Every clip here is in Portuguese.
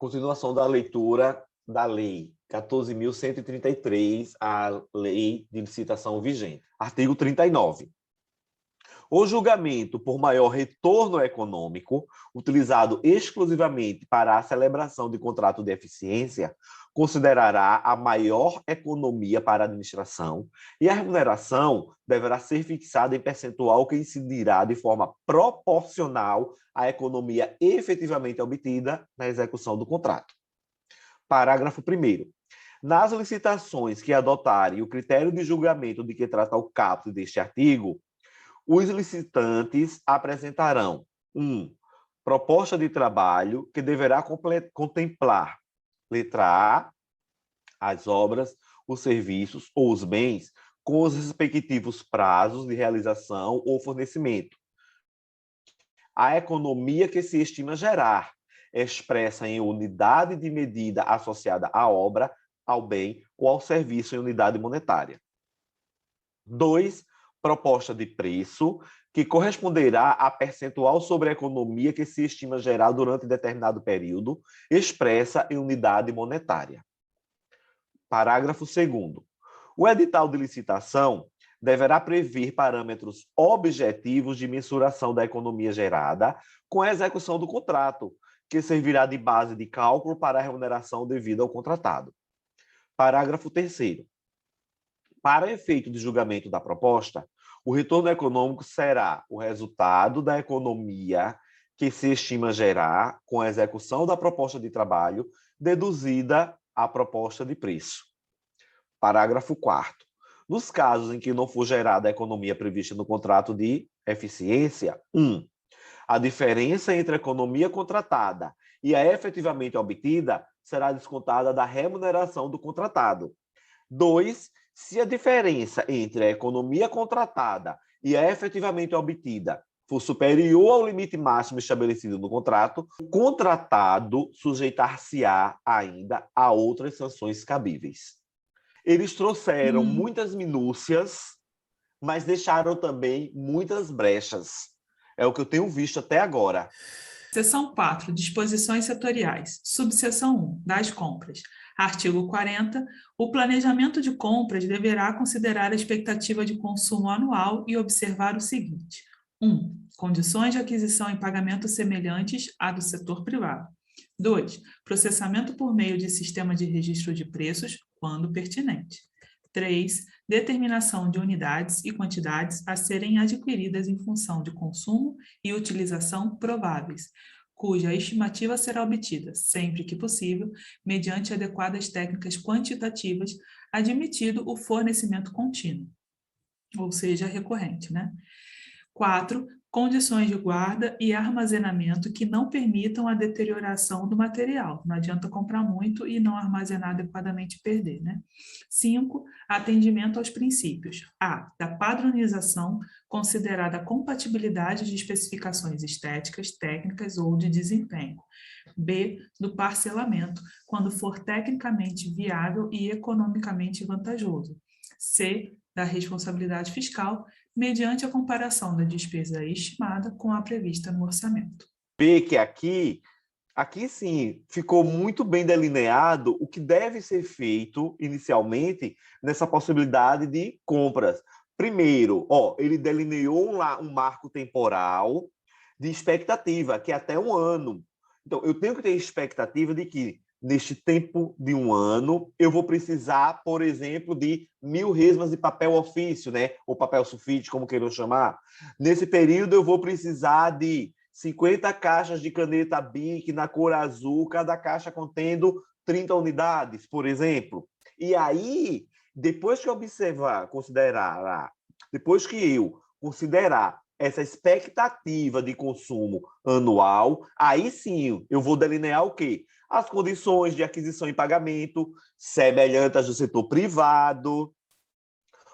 Continuação da leitura da Lei 14.133, a Lei de Licitação vigente. Artigo 39. O julgamento por maior retorno econômico, utilizado exclusivamente para a celebração de contrato de eficiência, considerará a maior economia para a administração e a remuneração deverá ser fixada em percentual que incidirá de forma proporcional à economia efetivamente obtida na execução do contrato. Parágrafo 1º. Nas licitações que adotarem o critério de julgamento de que trata o caput deste artigo, os licitantes apresentarão 1. Proposta de trabalho que deverá contemplar, letra A, as obras, os serviços ou os bens com os respectivos prazos de realização ou fornecimento. A economia que se estima gerar, expressa em unidade de medida associada à obra, ao bem ou ao serviço em unidade monetária. 2. Proposta de preço, que corresponderá a percentual sobre a economia que se estima gerar durante determinado período, expressa em unidade monetária. Parágrafo 2º. O edital de licitação deverá prever parâmetros objetivos de mensuração da economia gerada com a execução do contrato, que servirá de base de cálculo para a remuneração devida ao contratado. Parágrafo 3º. Para efeito de julgamento da proposta, o retorno econômico será o resultado da economia que se estima gerar com a execução da proposta de trabalho, deduzida a proposta de preço. Parágrafo 4º. Nos casos em que não for gerada a economia prevista no contrato de eficiência, 1. A diferença entre a economia contratada e a efetivamente obtida será descontada da remuneração do contratado. 2. Se a diferença entre a economia contratada e a efetivamente obtida for superior ao limite máximo estabelecido no contrato, o contratado sujeitar-se-á ainda a outras sanções cabíveis. Eles trouxeram muitas minúcias, mas deixaram também muitas brechas. É o que eu tenho visto até agora. Seção 4. Disposições setoriais. Subseção 1. Das compras. Artigo 40. O planejamento de compras deverá considerar a expectativa de consumo anual e observar o seguinte. 1. Condições de aquisição e pagamento semelhantes à do setor privado. 2. Processamento por meio de sistema de registro de preços, quando pertinente. 3. Determinação de unidades e quantidades a serem adquiridas em função de consumo e utilização prováveis, cuja estimativa será obtida, sempre que possível, mediante adequadas técnicas quantitativas, admitido o fornecimento contínuo, ou seja, recorrente, né? 4. Condições de guarda e armazenamento que não permitam a deterioração do material. Não adianta comprar muito e não armazenar adequadamente e perder, né? 5. Atendimento aos princípios. A. Da padronização, considerada a compatibilidade de especificações estéticas, técnicas ou de desempenho. B. Do parcelamento, quando for tecnicamente viável e economicamente vantajoso. C. Da responsabilidade fiscal, mediante a comparação da despesa estimada com a prevista no orçamento. Vê que aqui sim, ficou muito bem delineado o que deve ser feito inicialmente nessa possibilidade de compras. Primeiro, ele delineou um marco temporal de expectativa, que é até 1 ano. Então, eu tenho que ter expectativa de que, neste tempo de 1 ano, eu vou precisar, por exemplo, de 1.000 resmas de papel ofício, né? Ou papel sulfite, como queiram chamar. Nesse período, eu vou precisar de 50 caixas de caneta Bic na cor azul, cada caixa contendo 30 unidades, por exemplo. E aí, depois que eu considerar essa expectativa de consumo anual, aí sim eu vou delinear o quê? As condições de aquisição e pagamento semelhantes do setor privado,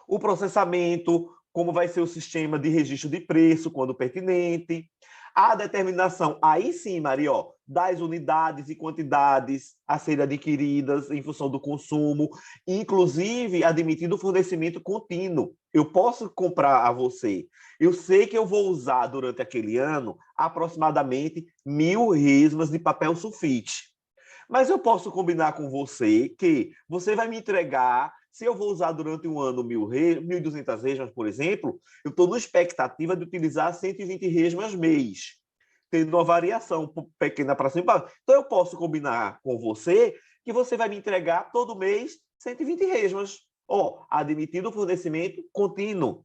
o processamento, como vai ser o sistema de registro de preço, quando pertinente, a determinação, aí sim, Maria, das unidades e quantidades a serem adquiridas em função do consumo, inclusive admitindo o fornecimento contínuo. Eu posso comprar a você. Eu sei que eu vou usar durante aquele ano aproximadamente 1.000 resmas de papel sulfite. Mas eu posso combinar com você que você vai me entregar, se eu vou usar durante um ano 1.200 resmas, por exemplo, eu estou na expectativa de utilizar 120 resmas mês, tendo uma variação pequena para cima. Então, eu posso combinar com você que você vai me entregar todo mês 120 resmas. Ó, admitido o fornecimento contínuo.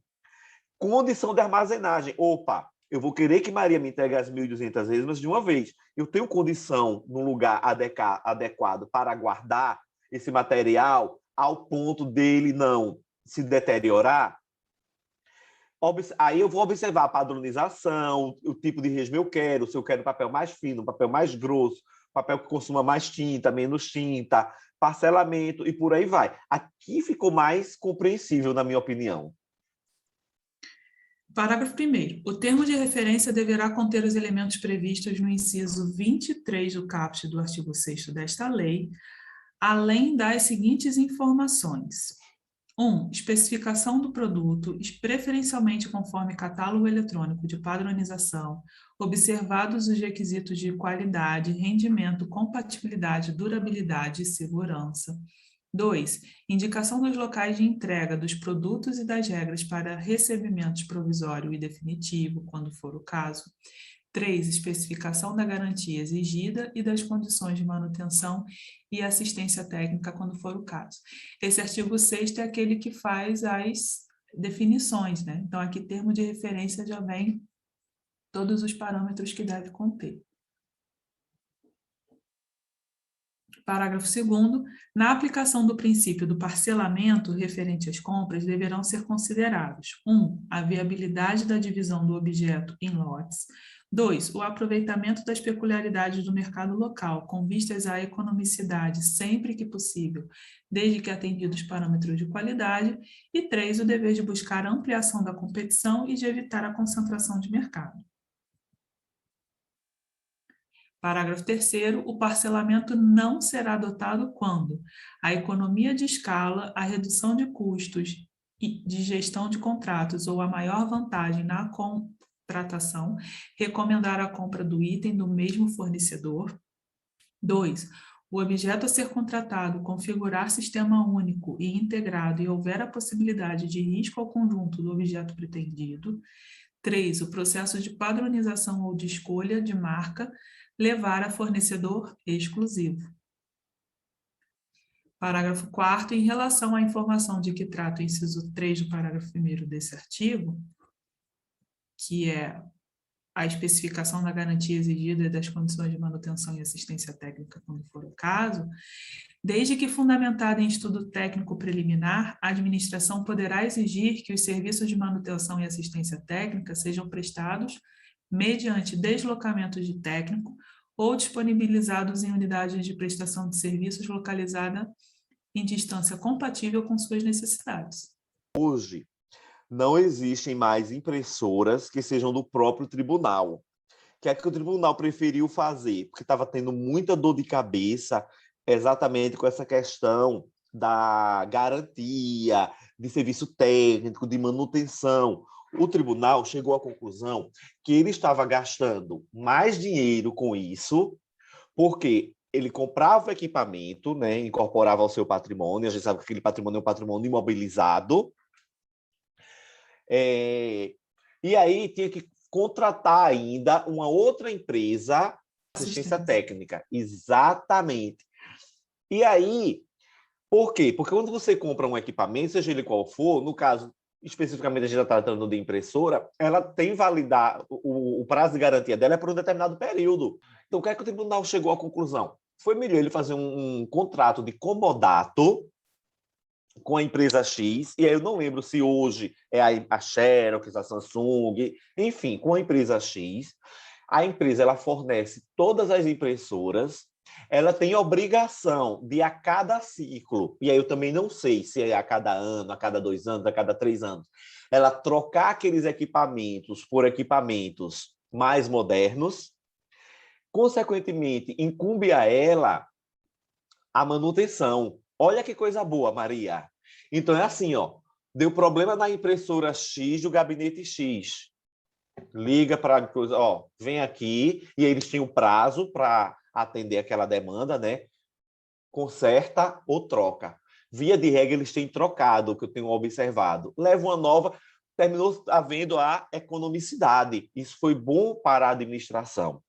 Condição de armazenagem. Opa, eu vou querer que Maria me entregue as 1.200 resmas de uma vez. Eu tenho condição, num lugar adequado para guardar esse material ao ponto dele não se deteriorar? Aí eu vou observar a padronização, o tipo de resma eu quero, se eu quero papel mais fino, papel mais grosso, papel que consuma mais tinta, menos tinta, parcelamento e por aí vai. Aqui ficou mais compreensível, na minha opinião. Parágrafo 1º. O termo de referência deverá conter os elementos previstos no inciso 23 do caput do artigo 6º desta lei, além das seguintes informações. 1. Especificação do produto, preferencialmente conforme catálogo eletrônico de padronização, observados os requisitos de qualidade, rendimento, compatibilidade, durabilidade e segurança. 2. Indicação dos locais de entrega dos produtos e das regras para recebimentos provisório e definitivo, quando for o caso. 3. Especificação da garantia exigida e das condições de manutenção e assistência técnica, quando for o caso. Esse artigo 6º é aquele que faz as definições, né? Então, aqui, termo de referência já vem todos os parâmetros que deve conter. Parágrafo 2º. Na aplicação do princípio do parcelamento referente às compras, deverão ser considerados: 1. A viabilidade da divisão do objeto em lotes. 2. O aproveitamento das peculiaridades do mercado local, com vistas à economicidade sempre que possível, desde que atendidos os parâmetros de qualidade. E 3. O dever de buscar a ampliação da competição e de evitar a concentração de mercado. Parágrafo 3º. O parcelamento não será adotado quando a economia de escala, a redução de custos de gestão de contratos ou a maior vantagem na contratação recomendar a compra do item do mesmo fornecedor. 2. O objeto a ser contratado configurar sistema único e integrado e houver a possibilidade de risco ao conjunto do objeto pretendido. 3. O processo de padronização ou de escolha de marca levar a fornecedor exclusivo. Parágrafo 4º. Em relação à informação de que trata o inciso 3 do parágrafo 1º desse artigo, que é a especificação da garantia exigida e das condições de manutenção e assistência técnica, quando for o caso, desde que fundamentada em estudo técnico preliminar, a administração poderá exigir que os serviços de manutenção e assistência técnica sejam prestados mediante deslocamento de técnico ou disponibilizados em unidades de prestação de serviços localizada em distância compatível com suas necessidades. Hoje, não existem mais impressoras que sejam do próprio tribunal. O que é que o tribunal preferiu fazer? Porque estava tendo muita dor de cabeça exatamente com essa questão da garantia, de serviço técnico, de manutenção. O tribunal chegou à conclusão que ele estava gastando mais dinheiro com isso, porque ele comprava o equipamento, né, incorporava ao seu patrimônio, a gente sabe que aquele patrimônio é um patrimônio imobilizado, e aí tinha que contratar ainda uma outra empresa de assistência técnica. Exatamente. E aí, por quê? Porque quando você compra um equipamento, seja ele qual for, no caso, especificamente a gente está tratando de impressora, ela tem validar, o prazo de garantia dela é por um determinado período. Então, o que é que o tribunal chegou à conclusão? Foi melhor ele fazer um contrato de comodato com a empresa X, e aí eu não lembro se hoje é a Xerox, a Samsung, enfim, com a empresa X. A empresa ela fornece todas as impressoras, ela tem obrigação de, a cada ciclo, e aí eu também não sei se é a cada ano, a cada 2 anos, a cada 3 anos, ela trocar aqueles equipamentos por equipamentos mais modernos. Consequentemente, incumbe a ela a manutenção. Olha que coisa boa, Maria. Então, é assim, ó, deu problema na impressora X do gabinete X. Liga para a coisa, ó, vem aqui, e eles tinham prazo para atender aquela demanda, né? conserta ou troca. Via de regra, eles têm trocado, o que eu tenho observado. Leva uma nova, terminou havendo a economicidade. Isso foi bom para a administração.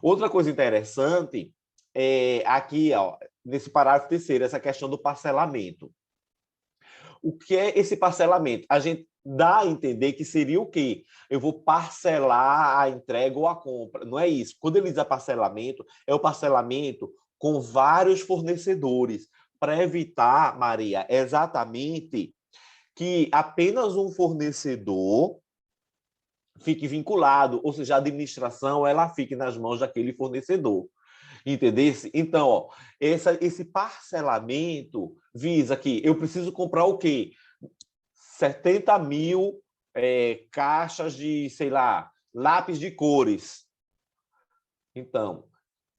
Outra coisa interessante é aqui, ó, nesse parágrafo terceiro, essa questão do parcelamento. O que é esse parcelamento? A gente dá a entender que seria o quê? Eu vou parcelar a entrega ou a compra. Não é isso. Quando ele diz parcelamento, é o parcelamento com vários fornecedores, para evitar, Maria, exatamente que apenas um fornecedor fique vinculado, ou seja, a administração ela fique nas mãos daquele fornecedor. Entendesse? Então, ó, esse parcelamento visa que eu preciso comprar o quê? 70 mil caixas de, sei lá, lápis de cores. Então,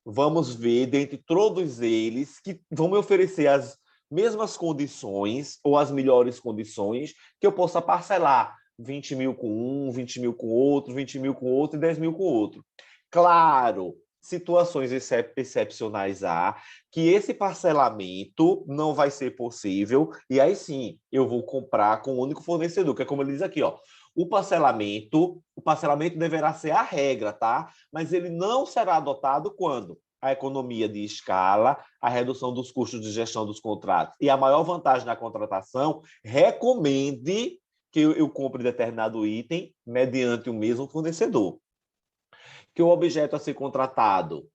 vamos ver, dentre todos eles, que vão me oferecer as mesmas condições ou as melhores condições que eu possa parcelar 20 mil com um, 20 mil com outro, 20 mil com outro e 10 mil com outro. Claro, situações excepcionais há, que esse parcelamento não vai ser possível, e aí sim, eu vou comprar com um único fornecedor, que é como ele diz aqui, ó, o parcelamento deverá ser a regra, tá? Mas ele não será adotado quando a economia de escala, a redução dos custos de gestão dos contratos e a maior vantagem na contratação recomende que eu compre determinado item mediante o mesmo fornecedor. Que o objeto a ser contratado,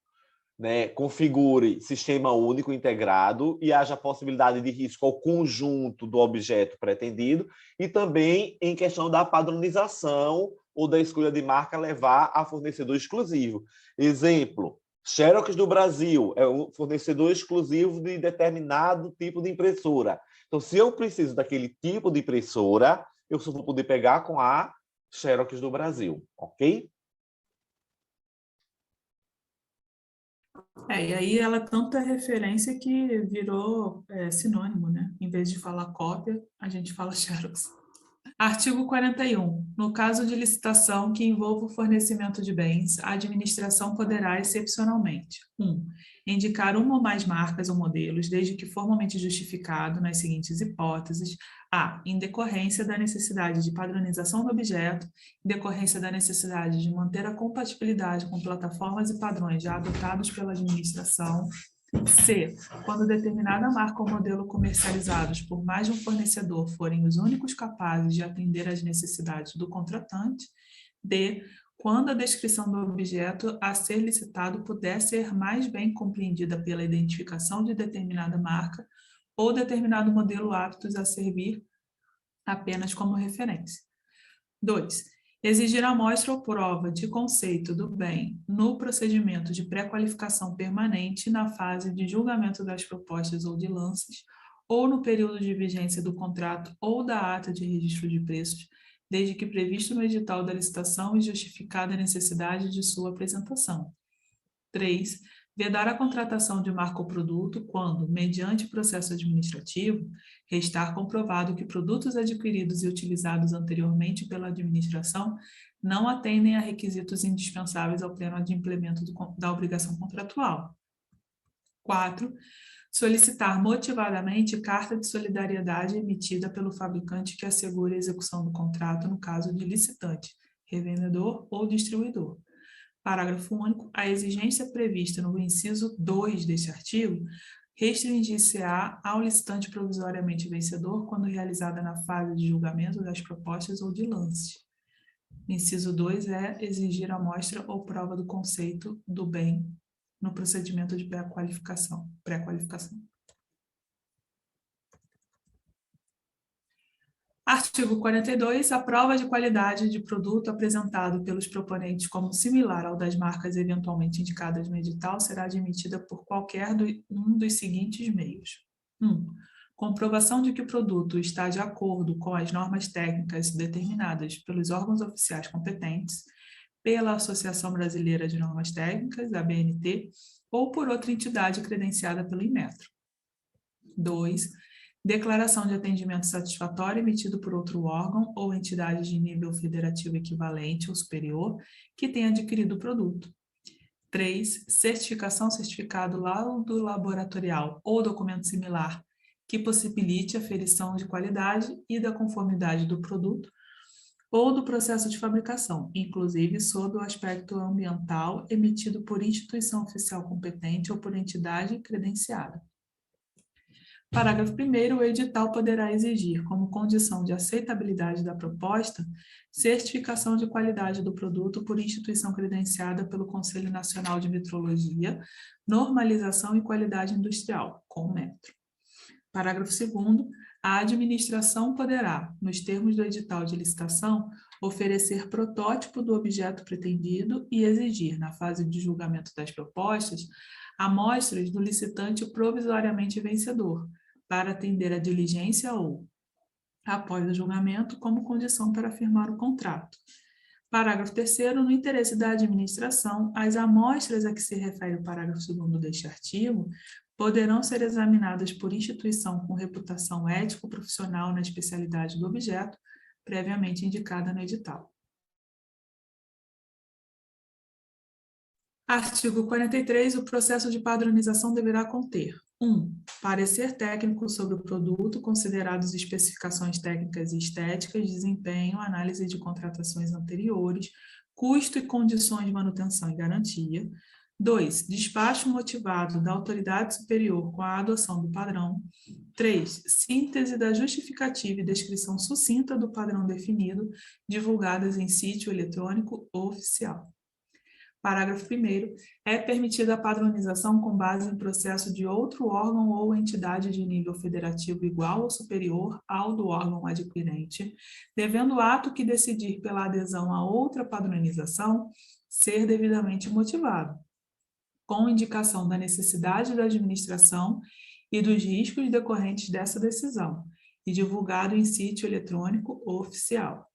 né, configure sistema único integrado e haja possibilidade de risco ao conjunto do objeto pretendido e também em questão da padronização ou da escolha de marca levar a fornecedor exclusivo. Exemplo, Xerox do Brasil é um fornecedor exclusivo de determinado tipo de impressora. Então, se eu preciso daquele tipo de impressora, eu só vou poder pegar com a Xerox do Brasil, ok? E aí ela tanta referência que virou sinônimo, né? Em vez de falar cópia, a gente fala Xerox. Artigo 41. No caso de licitação que envolva o fornecimento de bens, a administração poderá, excepcionalmente: 1. Indicar uma ou mais marcas ou modelos, desde que formalmente justificado nas seguintes hipóteses: a. Em decorrência da necessidade de padronização do objeto, em decorrência da necessidade de manter a compatibilidade com plataformas e padrões já adotados pela administração. C. Quando determinada marca ou modelo comercializados por mais de um fornecedor forem os únicos capazes de atender às necessidades do contratante. D. Quando a descrição do objeto a ser licitado puder ser mais bem compreendida pela identificação de determinada marca ou determinado modelo aptos a servir apenas como referência. 2. Exigir amostra ou prova de conceito do bem no procedimento de pré-qualificação permanente na fase de julgamento das propostas ou de lances, ou no período de vigência do contrato ou da ata de registro de preços, desde que previsto no edital da licitação e justificada a necessidade de sua apresentação. 3. Vedar a contratação de marca ou produto quando, mediante processo administrativo, restar comprovado que produtos adquiridos e utilizados anteriormente pela administração não atendem a requisitos indispensáveis ao pleno adimplemento da obrigação contratual. 4. Solicitar motivadamente carta de solidariedade emitida pelo fabricante que assegure a execução do contrato no caso de licitante, revendedor ou distribuidor. Parágrafo único. A exigência prevista no inciso 2 deste artigo restringir-se-á ao licitante provisoriamente vencedor quando realizada na fase de julgamento das propostas ou de lances. Inciso 2 é exigir amostra ou prova do conceito do bem no procedimento de pré-qualificação. Artigo 42. A prova de qualidade de produto apresentado pelos proponentes como similar ao das marcas eventualmente indicadas no edital será admitida por qualquer um dos seguintes meios. 1. Comprovação de que o produto está de acordo com as normas técnicas determinadas pelos órgãos oficiais competentes, pela Associação Brasileira de Normas Técnicas, ABNT, ou por outra entidade credenciada pelo Inmetro. 2. Declaração de atendimento satisfatório emitido por outro órgão ou entidade de nível federativo equivalente ou superior que tenha adquirido o produto. 3. Certificação, certificado laudo laboratorial ou documento similar que possibilite a aferição de qualidade e da conformidade do produto ou do processo de fabricação, inclusive sob o aspecto ambiental, emitido por instituição oficial competente ou por entidade credenciada. Parágrafo 1º, o edital poderá exigir, como condição de aceitabilidade da proposta, certificação de qualidade do produto por instituição credenciada pelo Conselho Nacional de Metrologia, Normalização e Qualidade Industrial, CONMETRO. Parágrafo 2º, a administração poderá, nos termos do edital de licitação, oferecer protótipo do objeto pretendido e exigir, na fase de julgamento das propostas, amostras do licitante provisoriamente vencedor, para atender a diligência ou, após o julgamento, como condição para firmar o contrato. Parágrafo 3º, no interesse da administração, as amostras a que se refere o parágrafo 2º deste artigo poderão ser examinadas por instituição com reputação ético-profissional na especialidade do objeto, previamente indicada no edital. Artigo 43. O processo de padronização deverá conter: 1. Parecer técnico sobre o produto, considerados especificações técnicas e estéticas, desempenho, análise de contratações anteriores, custo e condições de manutenção e garantia. 2. Despacho motivado da autoridade superior com a adoção do padrão. 3. Síntese da justificativa e descrição sucinta do padrão definido, divulgadas em sítio eletrônico oficial. Parágrafo 1º. É permitida a padronização com base em processo de outro órgão ou entidade de nível federativo igual ou superior ao do órgão adquirente, devendo o ato que decidir pela adesão a outra padronização ser devidamente motivado, com indicação da necessidade da administração e dos riscos decorrentes dessa decisão, e divulgado em sítio eletrônico oficial.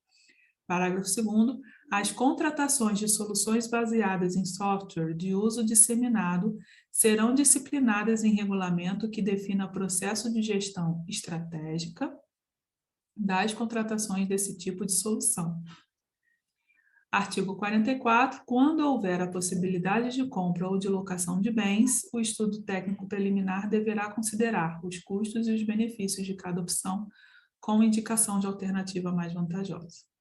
Parágrafo 2º. As contratações de soluções baseadas em software de uso disseminado serão disciplinadas em regulamento que defina processo de gestão estratégica das contratações desse tipo de solução. Artigo 44. Quando houver a possibilidade de compra ou de locação de bens, o estudo técnico preliminar deverá considerar os custos e os benefícios de cada opção, com indicação de alternativa mais vantajosa.